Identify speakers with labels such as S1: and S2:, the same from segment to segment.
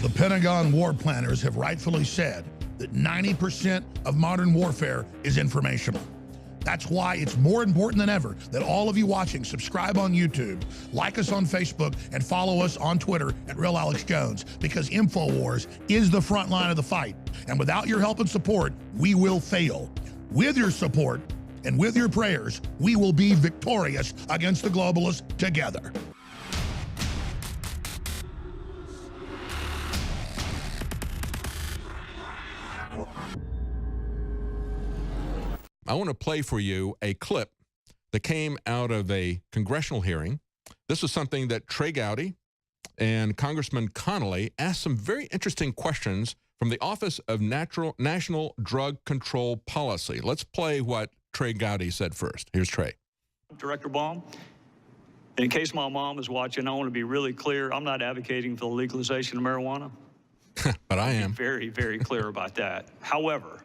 S1: The Pentagon war planners have rightfully said that 90% of modern warfare is informational. That's why it's more important than ever that all of you watching subscribe on YouTube, like us on Facebook, and follow us on Twitter at Real Alex Jones, because InfoWars is the front line of the fight. And without your help and support, we will fail. With your support and with your prayers, we will be victorious against the globalists together.
S2: I want to play for you a clip that came out of a congressional hearing. This was something that Trey Gowdy and Congressman Connolly asked some very interesting questions from the Office of National Drug Control Policy. Let's play what Trey Gowdy said first. Here's Trey.
S3: Director Baum, in case my mom is watching, I want to be really clear. I'm not advocating for the legalization of marijuana.
S2: But I am.
S3: Very, very clear about that. However,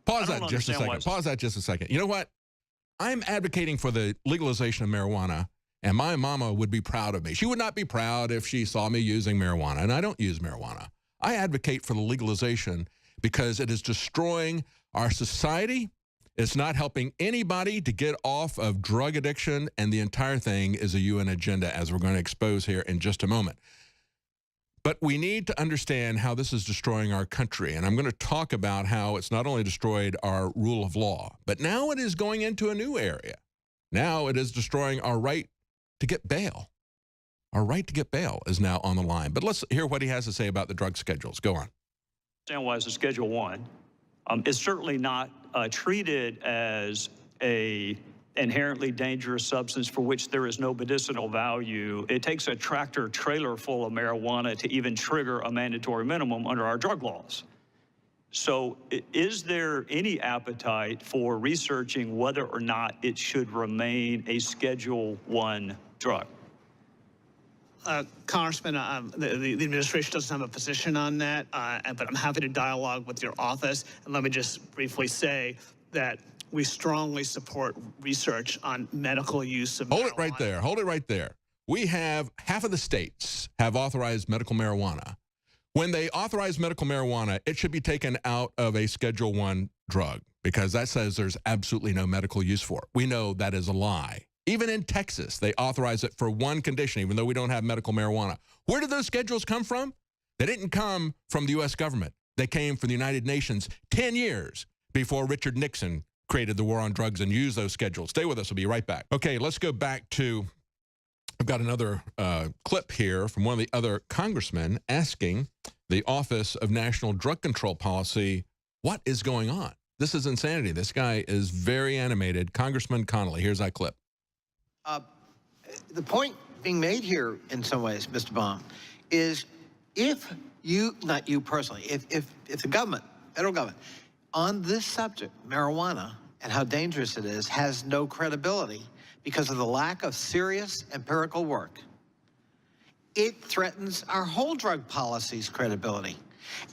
S2: Pause that just a second. Pause that just a second. You know what? I'm advocating for the legalization of marijuana, and my mama would be proud of me. She would not be proud if she saw me using marijuana, and I don't use marijuana. I advocate for the legalization because it is destroying our society. It's not helping anybody to get off of drug addiction, and the entire thing is a UN agenda, as we're going to expose here in just a moment. But we need to understand how this is destroying our country. And I'm going to talk about how it's not only destroyed our rule of law, but now it is going into a new area. Now it is destroying our right to get bail. Our right to get bail is now on the line. But let's hear what he has to say about the drug schedules. Go on.
S3: Understand why it's a Schedule 1. It's certainly not treated as a inherently dangerous substance for which there is no medicinal value. It takes a tractor trailer full of marijuana to even trigger a mandatory minimum under our drug laws. So is there any appetite for researching whether or not it should remain a Schedule 1 drug?
S4: Congressman, the administration doesn't have a position on that, but I'm happy to dialogue with your office. And let me just briefly say that we strongly support research on medical use of marijuana.
S2: Hold it right there. Hold it right there. We have half of the states have authorized medical marijuana. When they authorize medical marijuana, it should be taken out of a Schedule 1 drug because that says there's absolutely no medical use for it. We know that is a lie. Even in Texas, they authorize it for one condition, even though we don't have medical marijuana. Where did those schedules come from? They didn't come from the U.S. government. They came from the United Nations 10 years before Richard Nixon created the war on drugs and used those schedules. Stay with us. We'll be right back. Okay, let's go back to, I've got another clip here from one of the other congressmen asking the Office of National Drug Control Policy, what is going on? This is insanity. This guy is very animated. Congressman Connolly, here's that clip.
S5: The point being made here in some ways, Mr. Baum, is if you, not you personally, if the government, federal government, on this subject, marijuana, and how dangerous it is, has no credibility because of the lack of serious empirical work, it threatens our whole drug policy's credibility.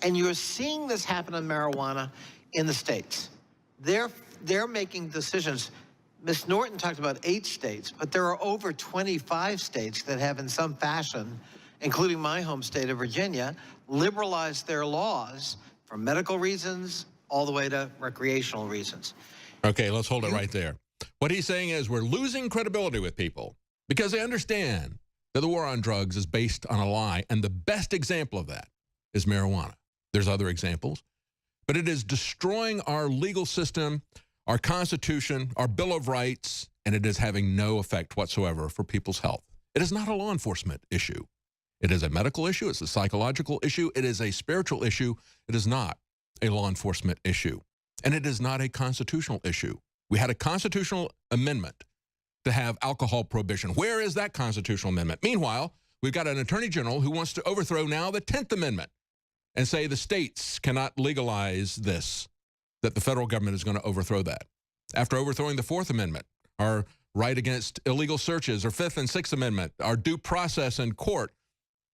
S5: And you're seeing this happen in marijuana in the states. They're making decisions. Ms. Norton talked about 8 states, but there are over 25 states that have in some fashion, including my home state of Virginia, liberalized their laws for medical reasons all the way to recreational reasons.
S2: Okay, let's hold it right there. What he's saying is we're losing credibility with people because they understand that the war on drugs is based on a lie, and the best example of that is marijuana. There's other examples, but it is destroying our legal system, our Constitution, our Bill of Rights, and it is having no effect whatsoever for people's health. It is not a law enforcement issue. It is a medical issue. It's a psychological issue. It is a spiritual issue. It is not a law enforcement issue. And it is not a constitutional issue. We had a constitutional amendment to have alcohol prohibition. Where is that constitutional amendment? Meanwhile, we've got an attorney general who wants to overthrow now the 10th Amendment and say the states cannot legalize this, that the federal government is going to overthrow that. After overthrowing the 4th Amendment, our right against illegal searches, our 5th and 6th Amendment, our due process in court.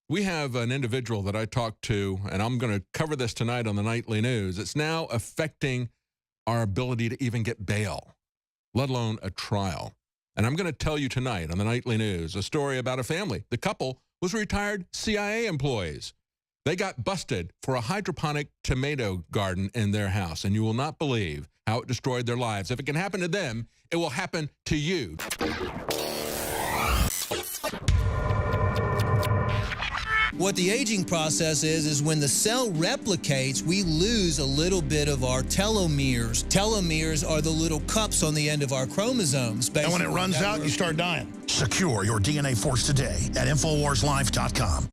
S2: We have an individual that I talked to, and I'm going to cover this tonight on the nightly news. It's now affecting our ability to even get bail, let alone a trial. And I'm going to tell you tonight on the nightly news a story about a family. The couple was retired CIA employees. They got busted for a hydroponic tomato garden in their house, and you will not believe how it destroyed their lives. If it can happen to them, it will happen to you.
S6: What the aging process is when the cell replicates, we lose a little bit of our telomeres. Telomeres are the little cups on the end of our chromosomes.
S1: And when it runs out, you start dying. Secure your DNA force today at InfoWarsLife.com.